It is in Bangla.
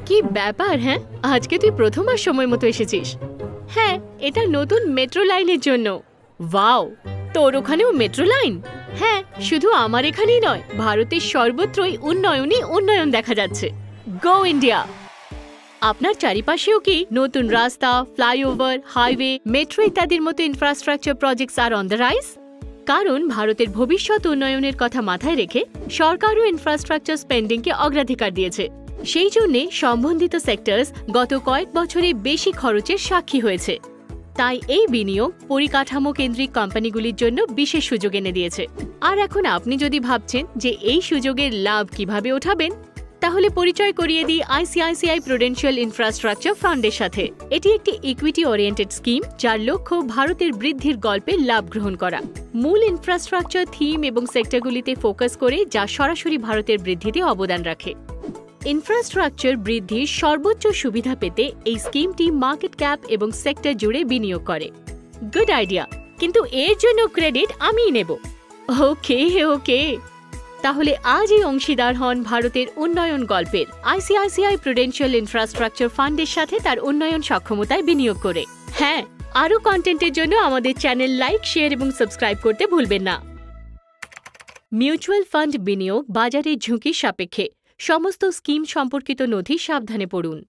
কি ব্যাপার? হ্যাঁ, আজকে তুই প্রথমবার সময় মতো এসেছিস। হ্যাঁ, এটা নতুন মেট্রো লাইনের জন্য। ওয়াও, তোর ওখানেও মেট্রো লাইন? হ্যাঁ, শুধু আমার এখানেই নয়, ভারতের সর্বত্রই উন্নয়নই উন্নয়ন দেখা যাচ্ছে। গো ইন্ডিয়া! আপনার চারিপাশেও কি নতুন রাস্তা, ফ্লাইওভার, হাইওয়ে, মেট্রো ইত্যাদির মতো ইনফ্রাস্ট্রাকচার প্রজেক্টস আর অন দ্য রাইজ? কারণ ভারতের ভবিষ্যৎ উন্নয়নের কথা মাথায় রেখে সরকারও ইনফ্রাস্ট্রাকচার স্পেন্ডিংকে অগ্রাধিকার দিয়েছে। সেই জন্যে সম্বন্ধিত সেক্টরস গত কয়েক বছরে বেশি খরচের সাক্ষী হয়েছে। তাই এই বিনিয়োগ পরিকাঠামো কেন্দ্রিক কোম্পানিগুলির জন্য বিশেষ সুযোগ এনে দিয়েছে। আর এখন আপনি যদি ভাবছেন যে এই সুযোগের লাভ কিভাবে ওঠাবেন, তাহলে পরিচয় করিয়ে দিই আইসিআইসিআই প্রুডেন্সিয়াল ইনফ্রাস্ট্রাকচার ফান্ডের সাথে। এটি একটি ইকুইটি ওরিয়েন্টেড স্কিম, যার লক্ষ্য ভারতের বৃদ্ধির গল্পে লাভ গ্রহণ করা। মূল ইনফ্রাস্ট্রাকচার থিম এবং সেক্টরগুলিতে ফোকাস করে, যা সরাসরি ভারতের বৃদ্ধিতে অবদান রাখে। ইনফ্রাস্ট্রাকচার বৃদ্ধির সর্বোচ্চ সুবিধা পেতে এই স্কিমটি মার্কেট ক্যাপ এবং সেক্টর জুড়ে বিনিয়োগ করে। গুড আইডিয়া, কিন্তু এর জন্য ক্রেডিট আমিই নেব। ওকে ওকে, তাহলে আজই অংশীদার হন ভারতের উন্নয়ন গল্পের আইসিআইসিআই প্রুডেন্সিয়াল ইনফ্রাস্ট্রাকচার ফান্ডের সাথে তার উন্নয়ন সক্ষমতায় বিনিয়োগ করে। হ্যাঁ, আরও কন্টেন্টের জন্য আমাদের চ্যানেল লাইক, শেয়ার এবং সাবস্ক্রাইব করতে ভুলবেন না। মিউচুয়াল ফান্ড বিনিয়োগ বাজারে ঝুঁকি সাপেক্ষে। সমস্ত স্কিম সম্পর্কিত নথি সাবধানে পড়ুন।